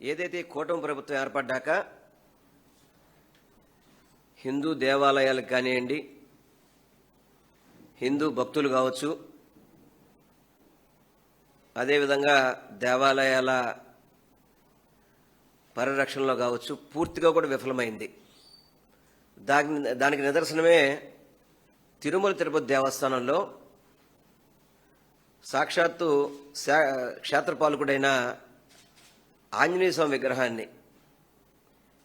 ఏదైతే కూటమి ప్రభుత్వం ఏర్పడ్డాక హిందూ దేవాలయాలకు కానివ్వండి, హిందూ భక్తులు కావచ్చు, అదేవిధంగా దేవాలయాల పరిరక్షణలో కావచ్చు, పూర్తిగా కూడా విఫలమైంది. దానికి నిదర్శనమే తిరుమల తిరుపతి దేవస్థానంలో సాక్షాత్తు క్షేత్రపాలకుడైన ఆంజనేయ స్వామి విగ్రహాన్ని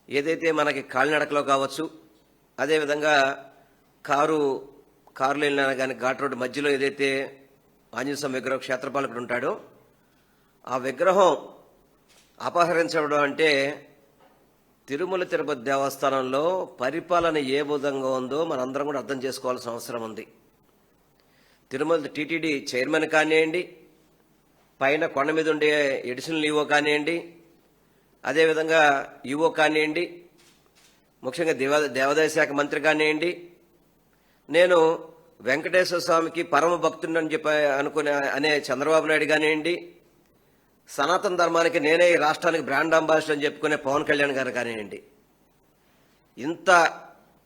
ఏదైతే మనకి కాలినడకలో కావచ్చు, అదేవిధంగా కారులో వెళ్ళినా కానీ ఘాట్ రోడ్డు మధ్యలో ఏదైతే ఆంజనేయ స్వామి విగ్రహం క్షేత్రపాలకుడు ఉంటాడో ఆ విగ్రహం అపహరించడం అంటే తిరుమల తిరుపతి దేవస్థానంలో పరిపాలన ఏ విధంగా ఉందో మనందరం కూడా అర్థం చేసుకోవాల్సిన అవసరం ఉంది. తిరుమల టీటీడీ చైర్మన్ కానివ్వండి, పైన కొండ మీద ఉండే ఎడిషనల్ ఈవో కానివ్వండి, అదేవిధంగా ఈవో కానివ్వండి, ముఖ్యంగా దేవాదాయ శాఖ మంత్రి కానివ్వండి, నేను వెంకటేశ్వర స్వామికి పరమ భక్తుడని చెప్పి అనే చంద్రబాబు నాయుడు కానివ్వండి, సనాతన ధర్మానికి నేనే ఈ రాష్ట్రానికి బ్రాండ్ అంబాసిడర్ అని చెప్పుకునే పవన్ కళ్యాణ్ గారు కానివ్వండి, ఇంత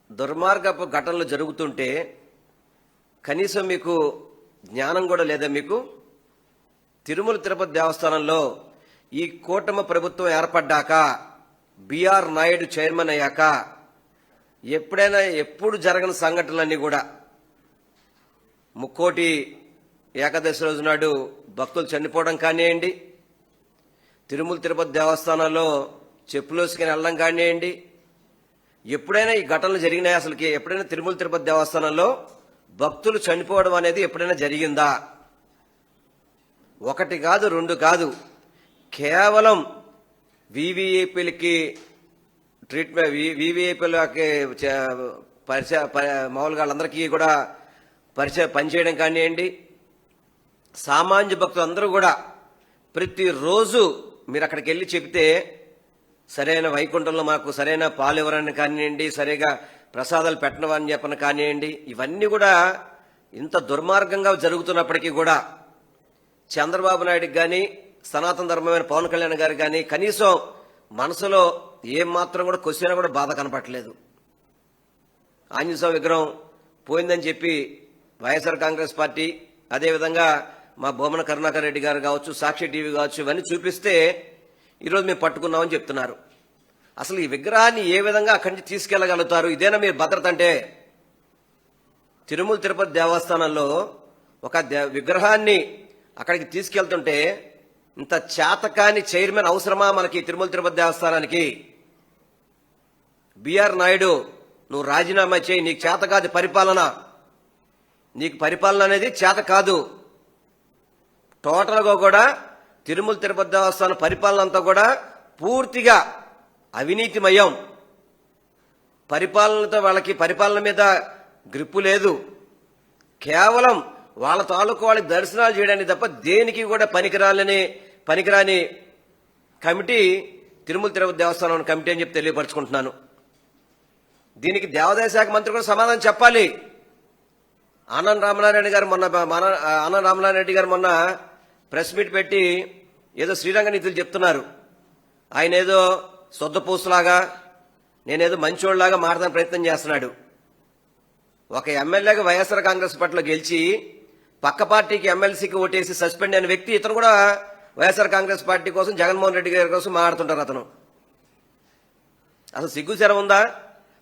దుర్మార్గపు ఘటనలు జరుగుతుంటే కనీసం మీకు జ్ఞానం కూడా లేదా? మీకు తిరుమల తిరుపతి దేవస్థానంలో ఈ కూటమి ప్రభుత్వం ఏర్పడ్డాక బిఆర్ నాయుడు చైర్మన్ అయ్యాక ఎప్పుడు జరగని సంఘటనలన్నీ కూడా ముక్కోటి ఏకాదశి రోజు నాడు భక్తులు చనిపోవడం కానివ్వండి, తిరుమల తిరుపతి దేవస్థానంలో చెప్పులోసుకుని వెళ్ళడం కానివ్వండి, ఎప్పుడైనా ఈ ఘటనలు జరిగినాయి? అసలుకి ఎప్పుడైనా తిరుమల తిరుపతి దేవస్థానంలో భక్తులు చనిపోవడం అనేది ఎప్పుడైనా జరిగిందా? ఒకటి కాదు, రెండు కాదు, కేవలం వివిఐపీలకి ట్రీట్మెంట్, వివిఐపీలకి మామూలుగా వాళ్ళందరికీ కూడా పనిచేయడం కానివ్వండి, సామాన్య భక్తులు అందరూ కూడా ప్రతిరోజు మీరు అక్కడికి వెళ్ళి చెబితే సరైన వైకుంఠంలో మాకు సరైన పాలు ఇవ్వరని కానివ్వండి, సరిగా ప్రసాదాలు పెట్టడం అని చెప్పని కానివ్వండి, ఇవన్నీ కూడా ఇంత దుర్మార్గంగా జరుగుతున్నప్పటికీ కూడా చంద్రబాబు నాయుడుకి కానీ, సనాతన ధర్మమైన పవన్ కళ్యాణ్ గారు కానీ కనీసం మనసులో ఏం మాత్రం కూడా క్వశ్చన్ కూడా బాధ కనపట్లేదు. ఆంజనేయ స్వామి విగ్రహం పోయిందని చెప్పి వైఎస్ఆర్ కాంగ్రెస్ పార్టీ, అదేవిధంగా మా బొమ్మన కరుణాకర్ రెడ్డి గారు కావచ్చు, సాక్షి టీవీ కావచ్చు, ఇవన్నీ చూపిస్తే ఈరోజు మేము పట్టుకున్నామని చెప్తున్నారు. అసలు ఈ విగ్రహాన్ని ఏ విధంగా అక్కడి నుంచి తీసుకెళ్లగలుగుతారు? ఇదేనా మీరు భద్రత అంటే? తిరుమల తిరుపతి దేవస్థానంలో ఒక విగ్రహాన్ని అక్కడికి తీసుకెళ్తుంటే ఇంత చేతకాని చైర్మన్ అవసరమా మనకి తిరుమల తిరుపతి దేవస్థానానికి? బిఆర్ నాయుడు, నువ్వు రాజీనామా చేయి, నీకు చేత కాదు పరిపాలన, నీకు పరిపాలన అనేది చేత కాదు. టోటల్గా కూడా తిరుమల తిరుపతి దేవస్థానం పరిపాలన అంతా కూడా పూర్తిగా అవినీతిమయం. పరిపాలనతో వాళ్ళకి పరిపాలన మీద గ్రిప్పు లేదు. కేవలం వాళ్ళ తాలూకు వాళ్ళకి దర్శనాలు చేయడానికి తప్ప దేనికి కూడా పనికిరాని కమిటీ తిరుమల తిరుపతి దేవస్థానం కమిటీ అని చెప్పి తెలియపరచుకుంటున్నాను. దీనికి దేవాదాయ శాఖ మంత్రి కూడా సమాధానం చెప్పాలి. ఆనంద్ రామనారాయణ గారు మొన్న ప్రెస్ మీట్ పెట్టి ఏదో శ్రీరంగ నీతులు చెప్తున్నారు. ఆయన ఏదో సొద్దపూసలాగా, నేనేదో మంచోళ్లాగా మాట్లాడే ప్రయత్నం చేస్తున్నాడు. ఒక ఎమ్మెల్యేగా వైఎస్ఆర్ కాంగ్రెస్ పార్టీలో గెలిచి పక్క పార్టీకి ఎమ్మెల్సీకి ఓటేసి సస్పెండ్ అయిన వ్యక్తి ఇతను కూడా వైఎస్ఆర్ కాంగ్రెస్ పార్టీ కోసం, జగన్మోహన్ రెడ్డి గారి కోసం మాట్లాడుతుంటారు. అతను అసలు సిగ్గుచరం ఉందా?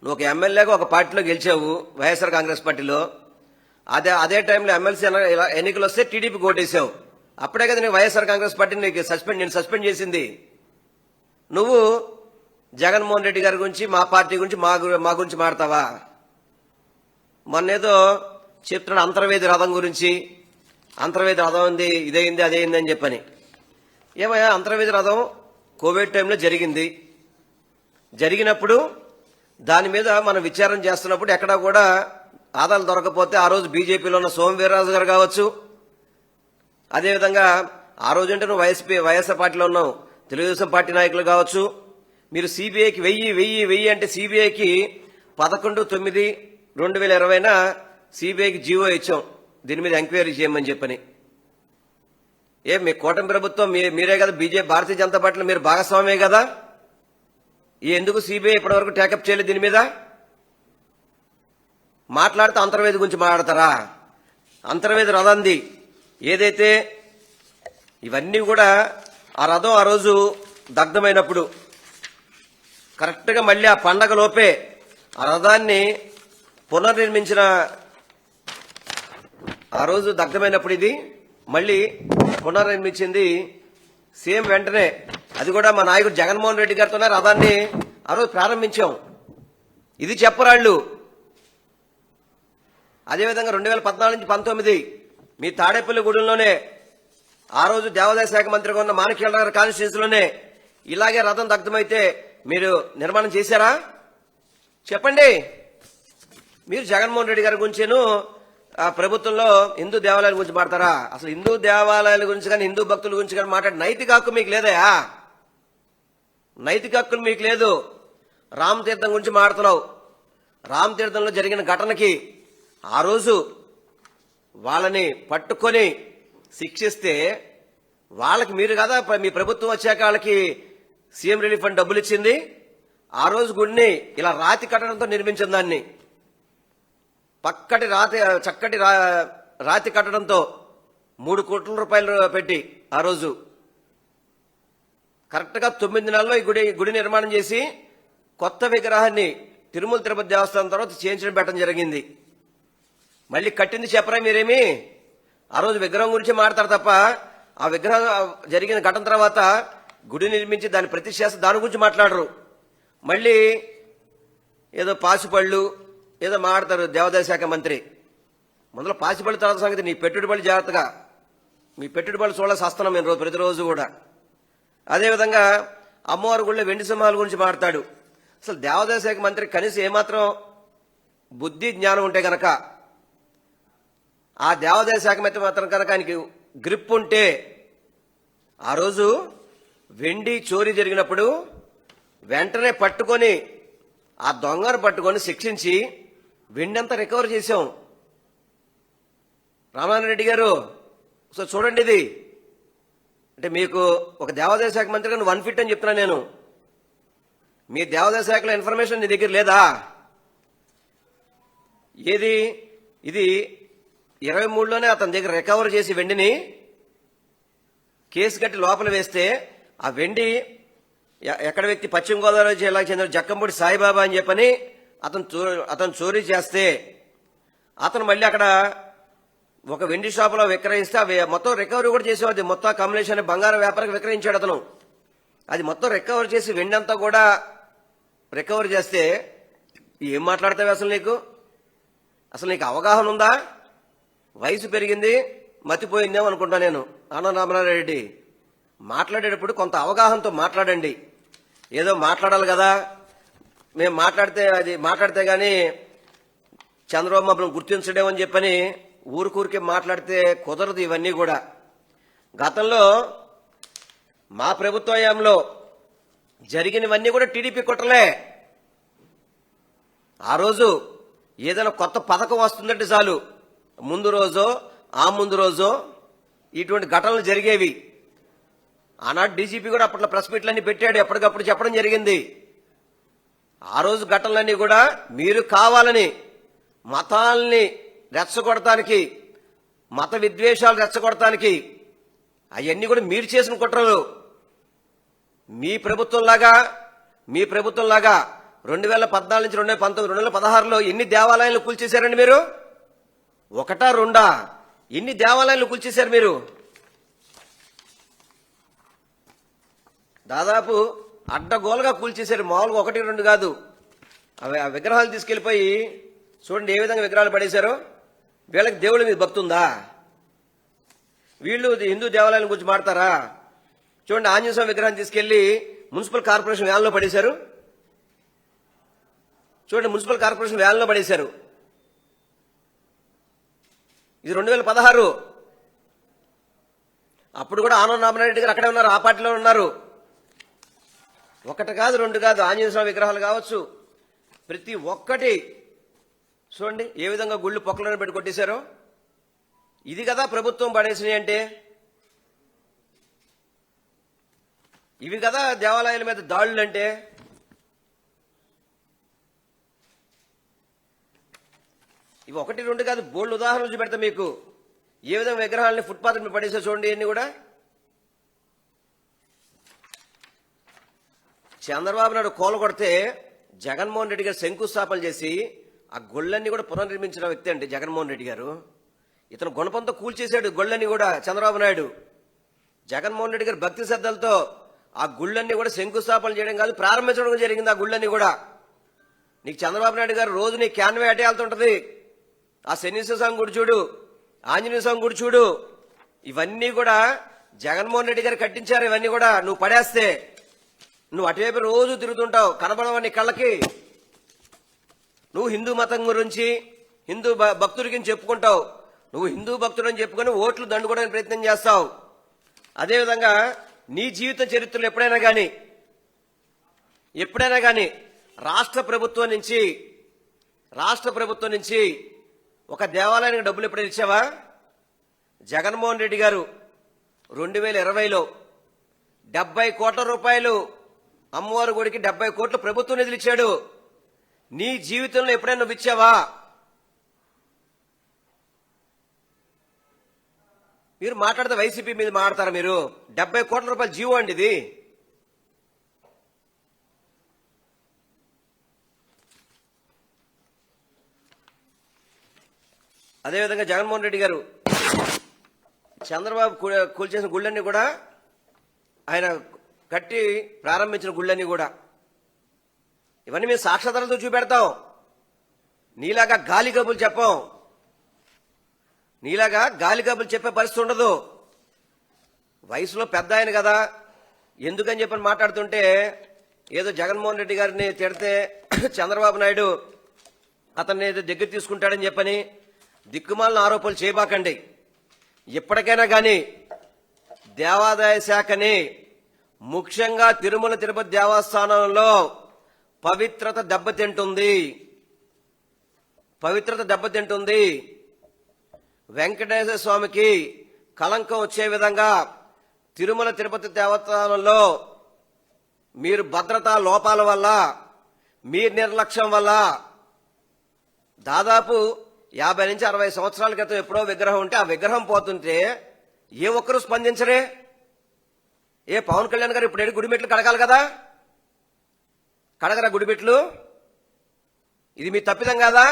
నువ్వు ఒక ఎమ్మెల్యేగా ఒక పార్టీలో గెలిచావు వైఎస్ఆర్ కాంగ్రెస్ పార్టీలో, అదే టైంలో ఎమ్మెల్సీ ఎన్నికలు వస్తే టీడీపీకి ఓటేసావు. అప్పుడే కదా నీకు వైఎస్ఆర్ కాంగ్రెస్ పార్టీని నేను సస్పెండ్ చేసింది. నువ్వు జగన్మోహన్ రెడ్డి గారి గురించి, మా పార్టీ గురించి, మా గురించి మాడతావా? మొన్నేదో చెప్తున్నాడు అంతర్వేది రథం గురించి, అంతర్వేది రథం ఉంది, ఇదైంది అదేంది అని చెప్పని. ఏమయ్యా, అంతర్వేది రథం కోవిడ్ టైంలో జరిగినప్పుడు దాని మీద మనం విచారణ చేస్తున్నప్పుడు ఎక్కడా కూడా ఆదాలు దొరకపోతే ఆ రోజు బీజేపీలో ఉన్న సోమవీర్రాజు గారు కావచ్చు, అదేవిధంగా ఆ రోజు అంటే నువ్వు వైఎస్ఆర్ పార్టీలో ఉన్నావు, తెలుగుదేశం పార్టీ నాయకులు కావచ్చు, మీరు సిబిఐకి 1000 అంటే సిబిఐకి 11/9/2020 సిబిఐకి జీవో ఇచ్చాం దీని మీద ఎంక్వైరీ చేయమని చెప్పని. మీ కూటమి ప్రభుత్వం మీరే కదా బీజేపీ భారతీయ జనతా పార్టీలో మీరు భాగస్వామే కదా, ఎందుకు సిబిఐ ఇప్పటివరకు టేకప్ చేయలేదు దీని మీద? మాట్లాడితే అంతర్వేది గురించి మాట్లాడతారా? అంతర్వేది రథంది ఏదైతే ఇవన్నీ కూడా ఆ రథం ఆ రోజు దగ్ధమైనప్పుడు కరెక్ట్గా మళ్ళీ ఆ పండగ లోపే ఆ రథాన్ని పునర్నిర్మించిన ఆ రోజు దగ్ధమైనప్పుడు ఇది మళ్ళీ పునర్నిర్మించింది సేమ్ వెంటనే. అది కూడా మా నాయకుడు జగన్మోహన్ రెడ్డి గారితోనే రథాన్ని ఆ రోజు ప్రారంభించాం. ఇది చెప్పరాళ్ళు. అదేవిధంగా 2014 నుంచి 19 మీ తాడేపల్లి గూడెంలోనే ఆ రోజు దేవాదాయ శాఖ మంత్రిగా ఉన్న మాణిక్యాలనగర్ కాన్స్టిట్యూన్సీలోనే ఇలాగే రథం దగ్ధమైతే మీరు నిర్మాణం చేశారా? చెప్పండి. మీరు జగన్మోహన్ రెడ్డి గారి గురించేను ప్రభుత్వంలో హిందూ దేవాలయాల గురించి మాట్లాడతారా? అసలు హిందూ దేవాలయాల గురించి కానీ హిందూ భక్తుల గురించి కానీ మాట్లాడే నైతిక హక్కు మీకు లేదయా? నైతిక హక్కులు మీకు లేదు. రామ్ తీర్థం గురించి మాట్లాడుతున్నావు. రామ్ తీర్థంలో జరిగిన ఘటనకి ఆ రోజు వాళ్ళని పట్టుకొని శిక్షిస్తే వాళ్ళకి మీరు కదా మీ ప్రభుత్వం వచ్చాక వాళ్ళకి సీఎం రిలీఫ్ ఫండ్ డబ్బులు ఇచ్చింది. ఆ రోజు గుడిని ఇలా రాతి కట్టడంతో నిర్మించిన దాన్ని చక్కటి రాతి కట్టడంతో 3 కోట్ల రూపాయలు పెట్టి ఆ రోజు కరెక్ట్ గా 9 నెలల్లో ఈ గుడి నిర్మాణం చేసి కొత్త విగ్రహాన్ని తిరుమల తిరుపతి దేవస్థానం తర్వాత చేయించడం పెట్టడం జరిగింది. మళ్ళీ కట్టింది చెప్పరా మీరేమి? ఆ రోజు విగ్రహం గురించి మాట్లాడతారు తప్ప ఆ విగ్రహం జరిగిన ఘటన తర్వాత గుడి నిర్మించి దాన్ని ప్రతిష్ఠ చేస్తే దాని గురించి మాట్లాడరు. మళ్ళీ ఏదో పాసిపళ్ళు ఏదో మాట్లాడతారు దేవాదాయ శాఖ మంత్రి. మొదలు పాసిపళ్ళు తర్వాత సంగతి నీ పెట్టుబడి జాగ్రత్తగా, మీ పెట్టుబడి చూడాల్సి వస్తున్నాం మేము ప్రతిరోజు కూడా. అదేవిధంగా అమ్మవారి గుళ్ళో వెండి సింహాల గురించి మాట్లాడతాడు. అసలు దేవాదాయ శాఖ మంత్రి కనీసం ఏమాత్రం బుద్ధి జ్ఞానం ఉంటే గనక ఆ దేవాదాయ శాఖ మంత్రి మాత్రం కనుక ఆయనకి గ్రిప్ ఉంటే ఆ రోజు వెండి చోరీ జరిగినప్పుడు వెంటనే పట్టుకొని ఆ దొంగను పట్టుకొని శిక్షించి వెండి అంతా రికవర్ చేశాం. రామనారాయణ రెడ్డి గారు సో చూడండి, ఇది అంటే మీకు ఒక దేవాదాయ శాఖ మంత్రిగా నువ్వు అన్ఫిట్ అని చెప్తున్నా నేను. మీ దేవాదాయ శాఖలో ఇన్ఫర్మేషన్ నీ దగ్గర లేదా? ఏది ఇది 23లోనే అతని దగ్గర రికవర్ చేసి వెండిని కేసు కట్టి లోపల వేస్తే ఆ వెండి ఎక్కడ వ్యక్తి పశ్చిమ గోదావరి జిల్లాకు చెందిన జక్కంపూడి సాయిబాబా అని చెప్పని అతను చోరీ చేస్తే అతను మళ్ళీ అక్కడ ఒక వెండి షాపులో విక్రయిస్తే మొత్తం రికవరీ కూడా చేసేవాడు. మొత్తం కమలేష్ బంగారం వ్యాపారికి విక్రయించాడు అతను. అది మొత్తం రికవర్ చేసి వెండి అంతా కూడా రికవర్ చేస్తే ఏం మాట్లాడతావు అసలు నీకు? అసలు నీకు అవగాహన ఉందా? వయసు పెరిగింది మతిపోయిందేమో అనుకుంటా నేను. ఆనంద రామనారాయణ మాట్లాడేటప్పుడు కొంత అవగాహనతో మాట్లాడండి. ఏదో మాట్లాడాలి కదా, మేము మాట్లాడితే గాని చంద్రబాబు మమ్మల్ని గుర్తించడేమని చెప్పని ఊరికే మాట్లాడితే కుదరదు. ఇవన్నీ కూడా గతంలో మా ప్రభుత్వ హయాంలో జరిగినవన్నీ కూడా టీడీపీ కుట్రలే. ఆ రోజు ఏదైనా కొత్త పథకం వస్తుందంటే చాలు ముందు రోజో ఆ ముందు రోజో ఇటువంటి ఘటనలు జరిగేవి. ఆనాడు డీజీపీ కూడా అప్పట్లో ప్రెస్ మీట్లన్నీ పెట్టాడు, ఎప్పటికప్పుడు చెప్పడం జరిగింది. ఆ రోజు ఘటనలన్నీ కూడా మీరు కావాలని మతాల్ని రెచ్చగొడటానికి, మత విద్వేషాలు రెచ్చగొడటానికి అవన్నీ కూడా మీరు చేసిన కుట్రలు. మీ ప్రభుత్వంలాగా 2014 నుంచి 2019, 2016లో ఎన్ని దేవాలయాలు కూల్చేశారండి మీరు? ఒకటా రెండా? ఎన్ని దేవాలయాలు కూల్చేశారు మీరు? దాదాపు అడ్డగోలుగా కూల్చేశారు. మామూలుగా 1, 2 కాదు. ఆ విగ్రహాలు తీసుకెళ్లిపోయి చూడండి ఏ విధంగా విగ్రహాలు పడేశారో. వీళ్ళకి దేవుడి మీద భక్తి ఉందా? వీళ్ళు హిందూ దేవాలయాల గురించి మాడతారా? చూడండి ఆంజనేయ స్వామి విగ్రహాన్ని తీసుకెళ్లి మున్సిపల్ కార్పొరేషన్ వ్యాన్లో పడేశారు. చూడండి మున్సిపల్ కార్పొరేషన్ వ్యాన్లో పడేశారు. ఇది 2016. అప్పుడు కూడా ఆనంద రామనారాయణ గారు అక్కడే ఉన్నారు, ఆ పార్టీలో ఉన్నారు. 1 కాదు 2 కాదు ఆంజనేయ స్వామి విగ్రహాలు కావచ్చు, ప్రతి ఒక్కటి చూడండి ఏ విధంగా గుళ్ళు పొక్కలను పెట్టి కొట్టేశారో. ఇది కదా ప్రభుత్వం పడేసినాయి అంటే. ఇవి కదా దేవాలయాల మీద దాడులు అంటే. ఇవి ఒకటి రెండు కాదు, బోల్డ్ ఉదాహరణలు చూపెడతా మీకు. ఏ విధంగా విగ్రహాలని ఫుట్పాత్ మీద పడేసా చూడండి. ఇవన్నీ కూడా చంద్రబాబు నాయుడు కూలగొడితే జగన్మోహన్ రెడ్డి గారు శంకుస్థాపన చేసి ఆ గుళ్ళన్నీ కూడా పునర్నిర్మించిన వ్యక్తి అండి జగన్మోహన్ రెడ్డి గారు. ఇతను గుణపంతో కూల్చేశాడు గుళ్ళన్నీ కూడా చంద్రబాబు నాయుడు. జగన్మోహన్ రెడ్డి గారు భక్తి శ్రద్ధలతో ఆ గుళ్ళన్నీ కూడా శంకుస్థాపన చేయడం కాదు, ప్రారంభించడం జరిగింది ఆ గుళ్ళన్నీ కూడా. నీకు చంద్రబాబు నాయుడు గారు రోజు నీ క్యాన్వే అటే వెళ్తుంటది. ఆ శనీశ్వర స్వామి గుడి చూడు, ఆంజనేయ స్వామి గుడి చూడు, ఇవన్నీ కూడా జగన్మోహన్ రెడ్డి గారు కట్టించారు. ఇవన్నీ కూడా నువ్వు పడేస్తే నువ్వు అటువైపు రోజు తిరుగుతుంటావు, కనబడవని కళ్ళకి. నువ్వు హిందూ మతం గురించి హిందూ భక్తుడికి చెప్పుకుంటావు. నువ్వు హిందూ భక్తుడు అని చెప్పుకొని ఓట్లు దండుకోవడానికి ప్రయత్నం చేస్తావు. అదేవిధంగా నీ జీవిత చరిత్రలో ఎప్పుడైనా కానీ రాష్ట్ర ప్రభుత్వం నుంచి ఒక దేవాలయానికి డబ్బులు ఎప్పుడైనా ఇచ్చావా? జగన్మోహన్ రెడ్డి గారు 2020లో 70 కోట్ల రూపాయలు అమ్మవారి గుడికి 70 కోట్లు ప్రభుత్వం నిధులు ఇచ్చాడు. నీ జీవితంలో ఎప్పుడైనా నువ్వు ఇచ్చావా? మీరు మాట్లాడితే వైసీపీ మీద మాట్లాడతారా? మీరు 70 కోట్ల రూపాయల జీవో అండి ఇది. అదేవిధంగా జగన్మోహన్ రెడ్డి గారు చంద్రబాబు కూల్చేసిన గుళ్ళన్నీ కూడా ఆయన కట్టి ప్రారంభించిన గుళ్ళన్నీ కూడా ఇవన్నీ మేము సాక్షాధారాలతో చూపెడతాం. నీలాగా గాలి కబుర్లు చెప్పాం. నీలాగా గాలి కబుర్లు చెప్పే పరిస్థితి ఉండదు. వయసులో పెద్ద ఆయన కదా, ఎందుకని చెప్పని మాట్లాడుతుంటే ఏదో జగన్మోహన్ రెడ్డి గారిని తిడితే చంద్రబాబు నాయుడు అతన్ని ఏదో దగ్గర తీసుకుంటాడని చెప్పని దిక్కుమాలిన ఆరోపణలు చేయబాకండి. ఇప్పటికైనా కానీ దేవాదాయ శాఖని, ముఖ్యంగా తిరుమల తిరుపతి దేవస్థానంలో పవిత్రత దెబ్బతింటుంది. వెంకటేశ్వర స్వామికి కళంకం వచ్చే విధంగా తిరుమల తిరుపతి దేవస్థానంలో మీరు భద్రతా లోపాల వల్ల, మీ నిర్లక్ష్యం వల్ల దాదాపు 50 నుంచి 60 సంవత్సరాల క్రితం ఎప్పుడో విగ్రహం ఉంటే ఆ విగ్రహం పోతుంటే ఏ ఒక్కరూ స్పందించరే. ఏ పవన్ కళ్యాణ్ గారు ఇప్పుడు గుడిమెట్లు కడగాలి కదా, కడగరా గుడిమెట్లు? ఇది మీ తప్పిదం కాదా?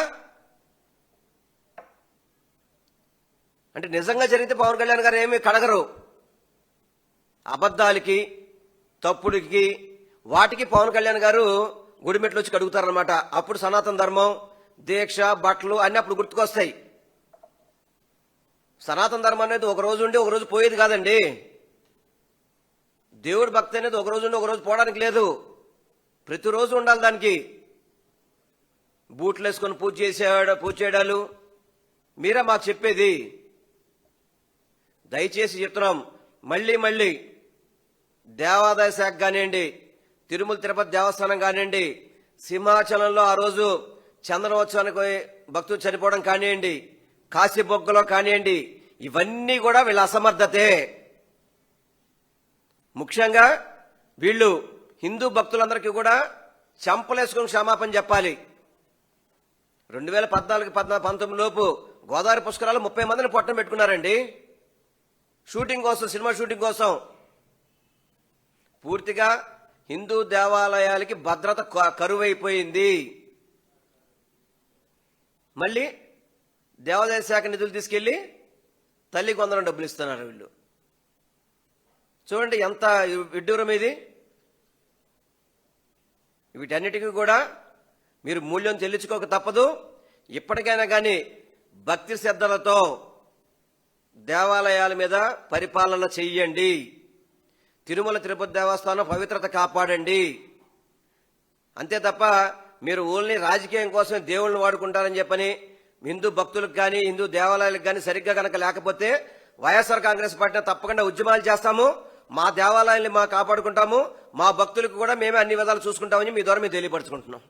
అంటే నిజంగా జరిగితే పవన్ కళ్యాణ్ గారు ఏమీ కడగరు. అబద్ధాలకి, తప్పుడికి, వాటికి పవన్ కళ్యాణ్ గారు గుడిమెట్లు వచ్చి కడుగుతారనమాట. అప్పుడు సనాతన ధర్మం, దీక్ష, బట్టలు అన్ని అప్పుడు గుర్తుకొస్తాయి. సనాతన ధర్మం అనేది ఒక రోజు ఉండి ఒక రోజు పోయేది కాదండి. దేవుడి భక్తి అనేది ఒక రోజు ఉండి ఒక రోజు పోవడానికి లేదు, ప్రతిరోజు ఉండాలి. దానికి బూట్లు వేసుకొని పూజ చేయడాలు మీరే మాకు చెప్పేది. దయచేసి చెప్తున్నాం, మళ్ళీ దేవాదాయ శాఖ కానివ్వండి, తిరుమల తిరుపతి దేవస్థానం కానివ్వండి, సింహాచలంలో ఆ రోజు చందనోత్సవానికి భక్తులు చనిపోవడం కానివ్వండి, కాశీబొగ్గలో కానివ్వండి, ఇవన్నీ కూడా వీళ్ళ అసమర్థతే. ముఖ్యంగా వీళ్ళు హిందూ భక్తులందరికీ కూడా చెంపలేసుకుని క్షమాపణ చెప్పాలి. 2014-19 లోపు గోదావరి పుష్కరాలు 30 మందిని పొట్టం పెట్టుకున్నారండి షూటింగ్ కోసం, సినిమా షూటింగ్ కోసం. పూర్తిగా హిందూ దేవాలయాలకి భద్రత కరువైపోయింది. మళ్ళీ దేవాదాయ శాఖ నిధులు తీసుకెళ్లి తల్లి కొందరం డబ్బులు ఇస్తున్నారు వీళ్ళు. చూడండి ఎంత విడ్డూరం ఇది. వీటన్నిటికీ కూడా మీరు మూల్యం చెల్లించుకోక తప్పదు. ఇప్పటికైనా కానీ భక్తి శ్రద్ధలతో దేవాలయాల మీద పరిపాలన చెయ్యండి. తిరుమల తిరుపతి దేవస్థానం పవిత్రత కాపాడండి. అంతే తప్ప మీరు ఓన్లీ రాజకీయం కోసం దేవుళ్ళని వాడుకుంటారని చెప్పని హిందూ భక్తులకు కానీ హిందూ దేవాలయాలకు కానీ సరిగ్గా కనుక లేకపోతే వైఎస్ఆర్ కాంగ్రెస్ పార్టీ తప్పకుండా ఉద్యమాలు చేస్తాము. మా దేవాలయాల్ని కాపాడుకుంటాము. మా భక్తులకు కూడా మేమే అన్ని విధాలు చూసుకుంటామని మీ ద్వారా మేము తెలియపరుచుకుంటున్నాం.